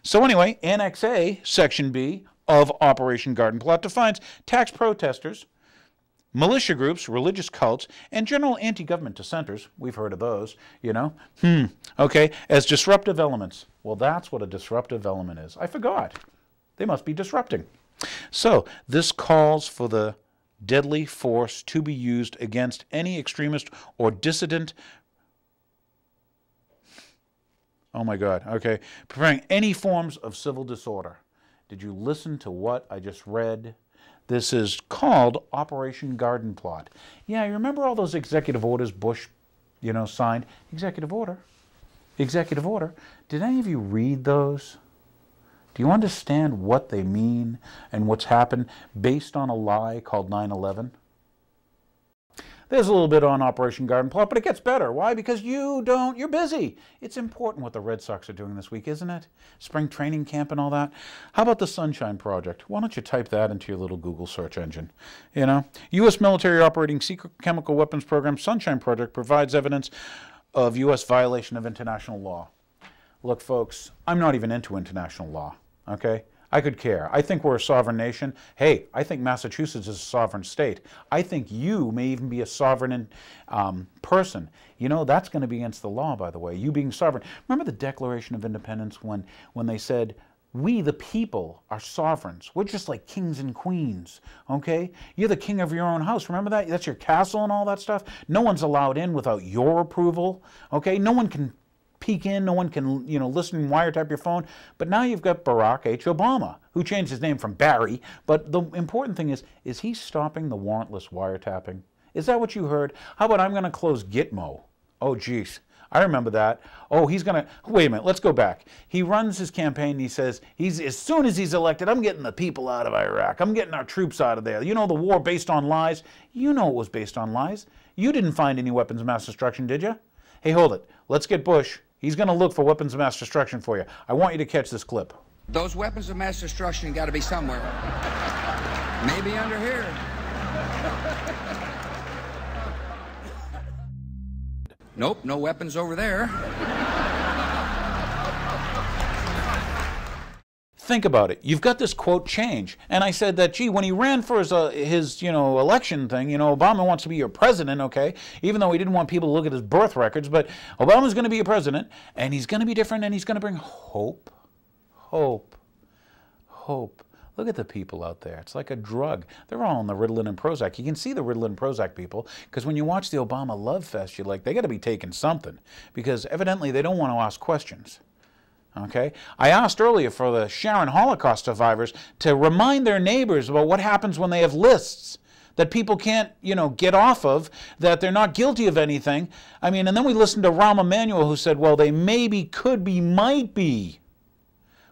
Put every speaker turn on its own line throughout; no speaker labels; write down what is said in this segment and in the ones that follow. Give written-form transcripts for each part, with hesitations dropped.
So anyway, Annex A, Section B of Operation Garden Plot defines tax protesters, militia groups, religious cults, and general anti-government dissenters, we've heard of those, you know, okay, as disruptive elements. Well, that's what a disruptive element is. I forgot. They must be disrupting. So this calls for the deadly force to be used against any extremist or dissident, oh my God, okay, preparing any forms of civil disorder. Did you listen to what I just read? This is called Operation Garden Plot. Yeah, you remember all those executive orders Bush, you know, signed? Executive order. Executive order. Did any of you read those? Do you understand what they mean and what's happened based on a lie called 9/11? There's a little bit on Operation Garden Plot, but it gets better. Why? Because you're busy. It's important what the Red Sox are doing this week, isn't it? Spring training camp and all that. How about the Sunshine Project? Why don't you type that into your little Google search engine? You know, U.S. military operating secret chemical weapons program Sunshine Project provides evidence of U.S. violation of international law. Look, folks, I'm not even into international law, okay? I could care. I think we're a sovereign nation. Hey, I think Massachusetts is a sovereign state. I think you may even be a sovereign person. You know, that's going to be against the law, by the way, you being sovereign. Remember the Declaration of Independence when they said, we, the people, are sovereigns. We're just like kings and queens, okay? You're the king of your own house. Remember that? That's your castle and all that stuff. No one's allowed in without your approval, okay? No one can peek in, no one can, you know, listen and wiretap your phone. But now you've got Barack H. Obama, who changed his name from Barry. But the important thing is he stopping the warrantless wiretapping? Is that what you heard? How about I'm going to close Gitmo? Oh, geez. I remember that. Oh, he's going to, wait a minute, let's go back. He runs his campaign and he says, as soon as he's elected, I'm getting the people out of Iraq. I'm getting our troops out of there. You know, the war based on lies. You know it was based on lies. You didn't find any weapons of mass destruction, did you? Hey, hold it. Let's get Bush. He's going to look for weapons of mass destruction for you. I want you to catch this clip.
Those weapons of mass destruction got to be somewhere. Maybe under here. Nope, no weapons over there.
Think about it. You've got this quote change. And I said that, gee, when he ran for his you know, election thing, you know, Obama wants to be your president, okay, even though he didn't want people to look at his birth records, but Obama's going to be your president, and he's going to be different, and he's going to bring hope, hope, hope. Look at the people out there. It's like a drug. They're all on the Ritalin and Prozac. You can see the Ritalin and Prozac people, because when you watch the Obama Love Fest, you're like, they got to be taking something, because evidently they don't want to ask questions. Okay? I asked earlier for the Sharon Holocaust survivors to remind their neighbors about what happens when they have lists that people can't, you know, get off of, that they're not guilty of anything. I mean, and then we listened to Rahm Emanuel who said, well, they maybe, could be, might be.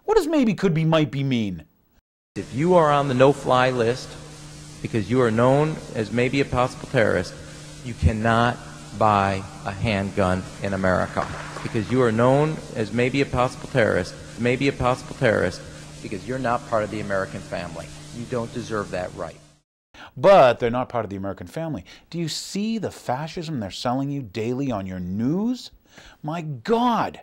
What does maybe, could be, might be mean?
If you are on the no-fly list because you are known as maybe a possible terrorist, you cannot buy a handgun in America. Because you are known as maybe a possible terrorist, because you're not part of the American family. You don't deserve that right.
But they're not part of the American family. Do you see the fascism they're selling you daily on your news? My God.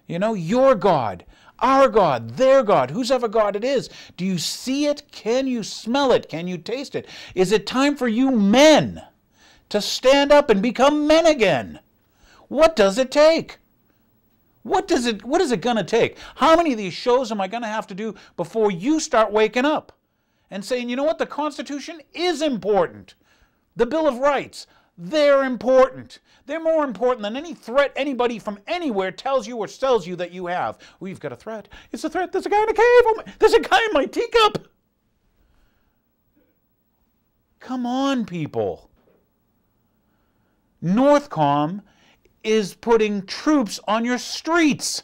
You know, your God, our God, their God, whose ever God it is. Do you see it? Can you smell it? Can you taste it? Is it time for you men to stand up and become men again? What does it take? What is it going to take? How many of these shows am I going to have to do before you start waking up and saying, you know what, the Constitution is important. The Bill of Rights, they're important. They're more important than any threat anybody from anywhere tells you or sells you that you have. We've got a threat. It's a threat. There's a guy in a cave. Oh, there's a guy in my teacup. Come on, people. Northcom is putting troops on your streets.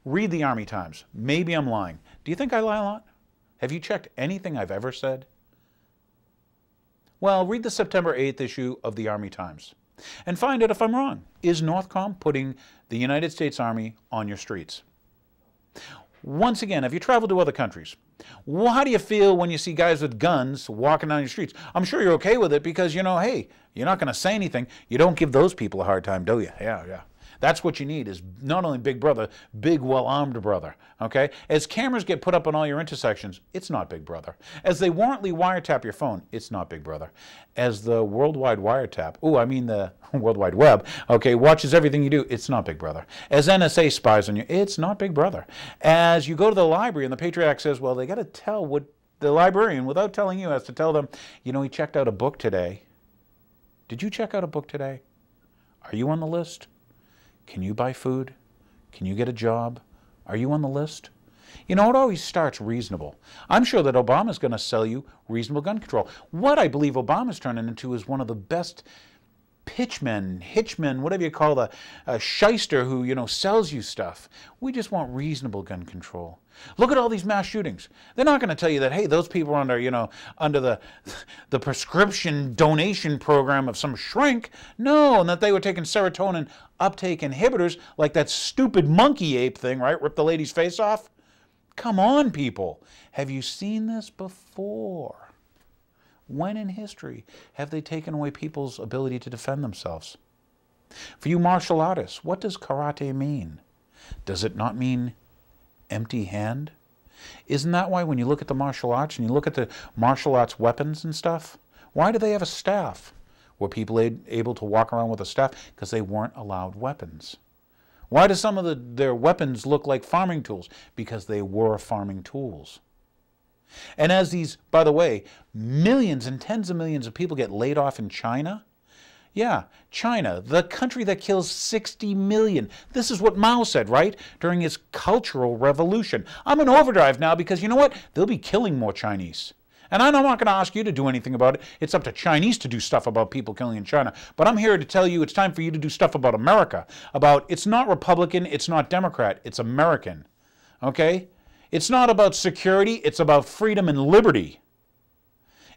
Read the Army Times. Maybe I'm lying. Do you think I lie a lot? Have you checked anything I've ever said? Well, read the September 8th issue of the Army Times and find out if I'm wrong. Is Northcom putting the United States Army on your streets? Once again, have you traveled to other countries? Well, how do you feel when you see guys with guns walking down your streets? I'm sure you're okay with it because, you know, hey, you're not going to say anything. You don't give those people a hard time, do you? Yeah, yeah. That's what you need, is not only Big Brother, big, well-armed brother, okay? As cameras get put up on all your intersections, it's not Big Brother. As they warrantly wiretap your phone, it's not Big Brother. As the worldwide wiretap, the World Wide Web, okay, watches everything you do, it's not Big Brother. As NSA spies on you, it's not Big Brother. As you go to the library and the Patriot Act says, well, they got to tell what the librarian, without telling you, has to tell them, you know, he checked out a book today. Did you check out a book today? Are you on the list? Can you buy food? Can you get a job? Are you on the list? You know, it always starts reasonable. I'm sure that Obama's going to sell you reasonable gun control. What I believe Obama's turning into is one of the best pitchmen, hitchmen, whatever you call a shyster who, you know, sells you stuff. We just want reasonable gun control. Look at all these mass shootings. They're not going to tell you that, hey, those people are under, you know, under the prescription donation program of some shrink. No, and that they were taking serotonin uptake inhibitors like that stupid monkey ape thing, right? Rip the lady's face off. Come on, people. Have you seen this before? When in history have they taken away people's ability to defend themselves? For you martial artists, what does karate mean? Does it not mean empty hand? Isn't that why when you look at the martial arts and you look at the martial arts weapons and stuff, why do they have a staff? Were people able to walk around with a staff? Because they weren't allowed weapons. Why do some of their weapons look like farming tools? Because they were farming tools. And as these, by the way, millions and tens of millions of people get laid off in China, yeah, China, the country that kills 60 million. This is what Mao said, right? During his Cultural Revolution. I'm in overdrive now because you know what? They'll be killing more Chinese. And I'm not going to ask you to do anything about it. It's up to Chinese to do stuff about people killing in China. But I'm here to tell you it's time for you to do stuff about America. About, it's not Republican, it's not Democrat, it's American. Okay? It's not about security, it's about freedom and liberty.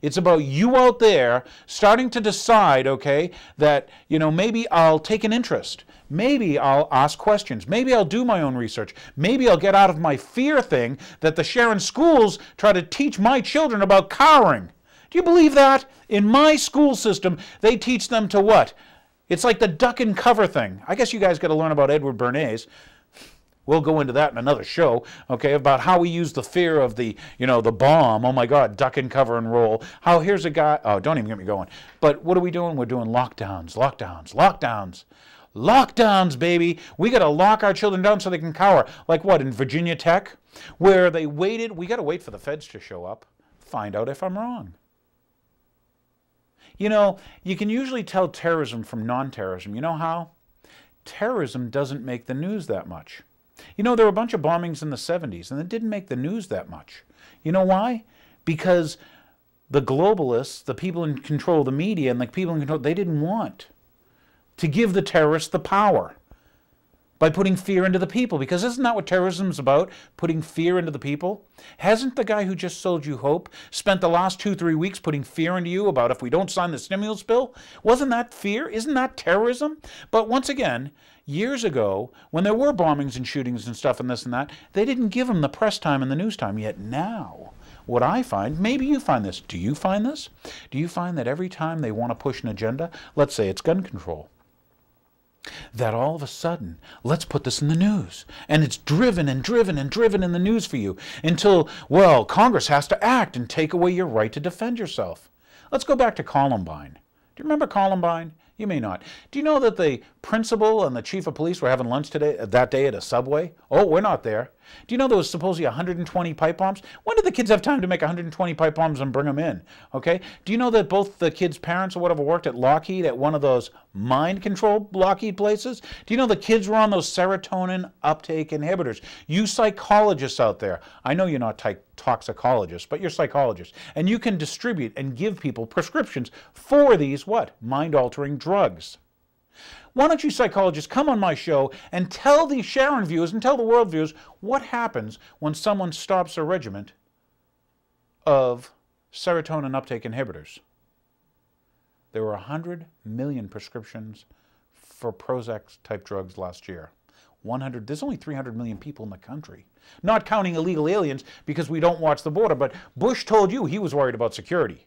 It's about you out there starting to decide, okay, that, you know, maybe I'll take an interest. Maybe I'll ask questions. Maybe I'll do my own research. Maybe I'll get out of my fear thing that the Sharon schools try to teach my children about cowering. Do you believe that? In my school system, they teach them to what? It's like the duck and cover thing. I guess you guys got to learn about Edward Bernays. We'll go into that in another show, okay, about how we use the fear of the, you know, the bomb. Oh my God, duck and cover and roll. How here's a guy, oh, don't even get me going. But what are we doing? We're doing lockdowns, lockdowns, lockdowns. Lockdowns, baby. We got to lock our children down so they can cower. Like what, in Virginia Tech? Where they waited, we got to wait for the feds to show up. Find out if I'm wrong. You know, you can usually tell terrorism from non-terrorism. You know how? Terrorism doesn't make the news that much. You know, there were a bunch of bombings in the 70s, and it didn't make the news that much. You know why? Because the globalists, the people in control of the media, and the people in control, they didn't want to give the terrorists the power by putting fear into the people. Because isn't that what terrorism's about? Putting fear into the people? Hasn't the guy who just sold you hope spent the last 2-3 weeks putting fear into you about if we don't sign the stimulus bill? Wasn't that fear? Isn't that terrorism? But once again, years ago, when there were bombings and shootings and stuff and this and that, they didn't give them the press time and the news time. Yet now, what I find, maybe you find this, do you find this? Do you find that every time they want to push an agenda, let's say it's gun control, that all of a sudden, let's put this in the news. And it's driven and driven and driven in the news for you until, well, Congress has to act and take away your right to defend yourself. Let's go back to Columbine. Do you remember Columbine? You may not. Do you know that the principal and the chief of police were having lunch that day at a Subway? Oh, we're not there. Do you know there was supposedly 120 pipe bombs? When did the kids have time to make 120 pipe bombs and bring them in? Okay. Do you know that both the kids' parents or whatever worked at Lockheed, at one of those mind control Lockheed places? Do you know the kids were on those serotonin uptake inhibitors? You psychologists out there, I know you're not toxicologists, but you're psychologists, and you can distribute and give people prescriptions for these what? Mind-altering drugs. Why don't you psychologists come on my show and tell the Sharon viewers and tell the world viewers what happens when someone stops a regimen of serotonin uptake inhibitors. There were 100 million prescriptions for Prozac-type drugs last year. There's only 300 million people in the country. Not counting illegal aliens because we don't watch the border, but Bush told you he was worried about security.